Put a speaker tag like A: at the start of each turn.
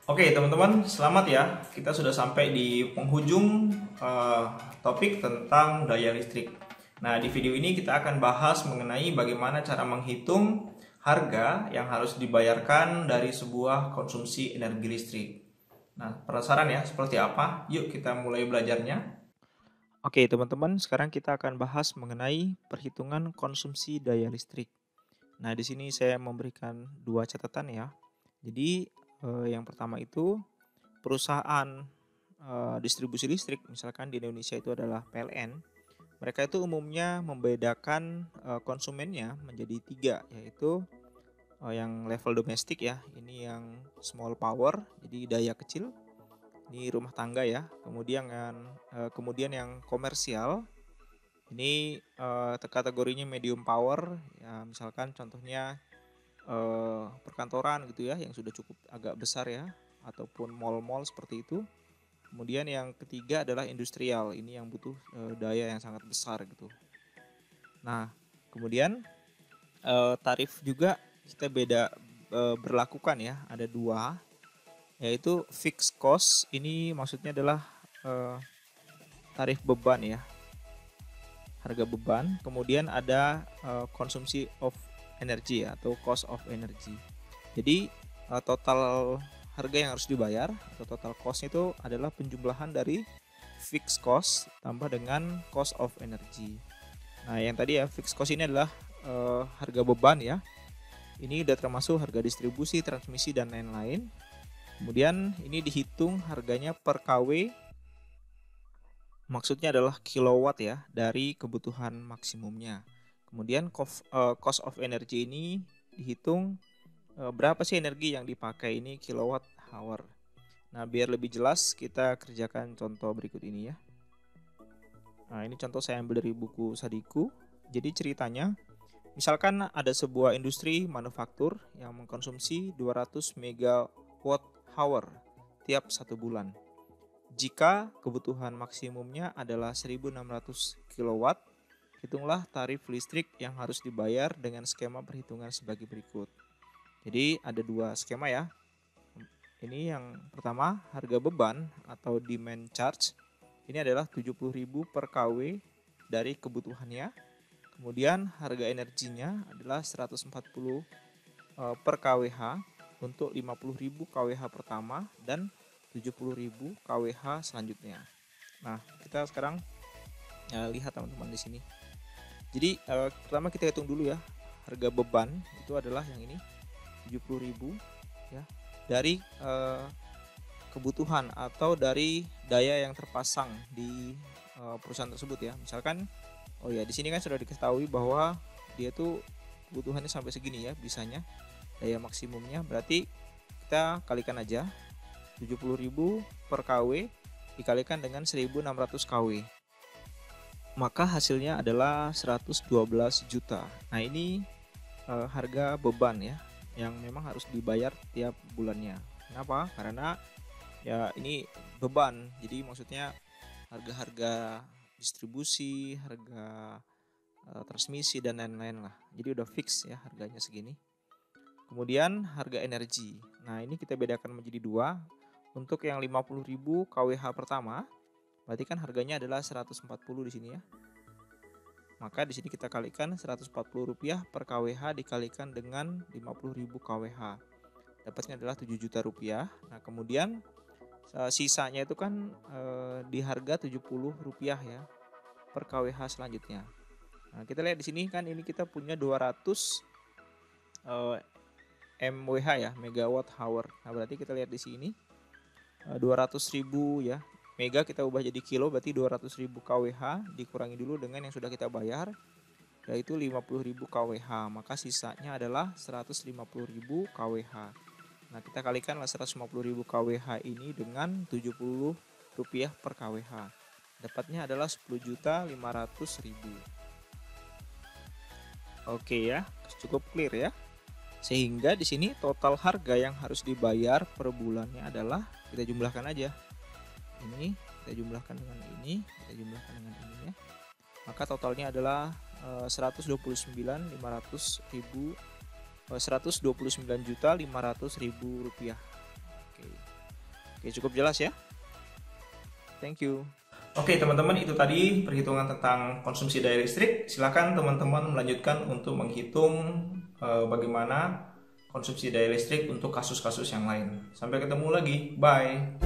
A: Oke teman-teman, selamat ya. Kita sudah sampai di penghujung topik tentang daya listrik. Nah, di video ini kita akan bahas mengenai bagaimana cara menghitung harga yang harus dibayarkan dari sebuah konsumsi energi listrik. Nah, penasaran ya seperti apa? Yuk kita mulai belajarnya. Oke teman-teman, sekarang kita akan bahas mengenai perhitungan konsumsi daya listrik. Nah, di sini saya memberikan dua catatan ya. Jadi, yang pertama itu perusahaan distribusi listrik, misalkan di Indonesia itu adalah PLN. Mereka itu umumnya membedakan konsumennya menjadi tiga, yaitu yang level domestik ya, ini yang small power, jadi daya kecil, ini rumah tangga ya. Kemudian yang komersial, ini kategorinya medium power, ya misalkan contohnya perkantoran gitu ya, yang sudah cukup agak besar ya, ataupun mall-mall seperti itu. Kemudian yang ketiga adalah industrial, ini yang butuh daya yang sangat besar gitu. Nah, kemudian tarif juga kita berlakukan ya, ada dua, yaitu fixed cost, ini maksudnya adalah eh, tarif beban ya, harga beban. Kemudian ada konsumsi of energy ya, atau cost of energy. Jadi total harga yang harus dibayar atau total cost itu adalah penjumlahan dari fixed cost tambah dengan cost of energy. Nah, yang tadi ya fixed cost ini adalah harga beban ya. Ini udah termasuk harga distribusi, transmisi dan lain-lain. Kemudian ini dihitung harganya per kW. Maksudnya adalah kilowatt ya, dari kebutuhan maksimumnya. Kemudian cost of energy ini dihitung berapa sih energi yang dipakai, ini kilowatt hour. Nah, biar lebih jelas kita kerjakan contoh berikut ini ya. Nah, ini contoh saya ambil dari buku Sadiku. Jadi ceritanya, misalkan ada sebuah industri manufaktur yang mengkonsumsi 200 megawatt hour tiap 1 bulan. Jika kebutuhan maksimumnya adalah 1600 kilowatt, hitunglah tarif listrik yang harus dibayar dengan skema perhitungan sebagai berikut. Jadi ada dua skema ya. Ini yang pertama, harga beban atau demand charge. Ini adalah 70.000 per kW dari kebutuhannya. Kemudian harga energinya adalah 140 per kWh untuk 50.000 kWh pertama dan 70.000 kWh selanjutnya. Nah, kita sekarang lihat teman-teman di sini. Jadi pertama kita hitung dulu ya, harga beban itu adalah yang ini 70.000 ya, dari kebutuhan atau dari daya yang terpasang di perusahaan tersebut ya. Misalkan di sini kan sudah diketahui bahwa dia tuh kebutuhannya sampai segini ya, bisanya daya maksimumnya, berarti kita kalikan aja 70.000 per kW dikalikan dengan 1.600 kW, maka hasilnya adalah 112 juta. Nah, ini harga beban ya, yang memang harus dibayar tiap bulannya. Kenapa? Karena ya ini beban, jadi maksudnya harga-harga distribusi, harga transmisi dan lain-lain lah. Jadi udah fix ya harganya segini. Kemudian harga energi. Nah, ini kita bedakan menjadi dua. Untuk yang 50.000 kWh pertama, berarti kan harganya adalah 140 di sini ya. Maka di sini kita kalikan Rp140 per kWh dikalikan dengan 50.000 kWh. Dapatnya adalah 7 juta rupiah. Nah, kemudian sisanya itu kan di harga Rp70 ya per kWh selanjutnya. Nah, kita lihat di sini kan ini kita punya 200 MWH ya, megawatt hour. Nah, berarti kita lihat di sini 200.000 ya. Mega kita ubah jadi kilo, berarti 200.000 kWh dikurangi dulu dengan yang sudah kita bayar, yaitu 50.000 kWh, maka sisanya adalah 150.000 kWh. Nah, kita kalikanlah 150.000 kWh ini dengan Rp70 per kWh. Dapatnya adalah 10.500.000. Oke ya, cukup clear ya. Sehingga di sini total harga yang harus dibayar per bulannya adalah, kita jumlahkan aja. Ini kita jumlahkan dengan ini, kita jumlahkan dengan ini ya. Maka totalnya adalah 129.500.000 129.500.000 rupiah. Oke. Oke, cukup jelas ya. Thank you. Oke teman-teman, itu tadi perhitungan tentang konsumsi daya listrik. Silakan teman-teman melanjutkan untuk menghitung bagaimana konsumsi daya listrik untuk kasus-kasus yang lain. Sampai ketemu lagi, bye.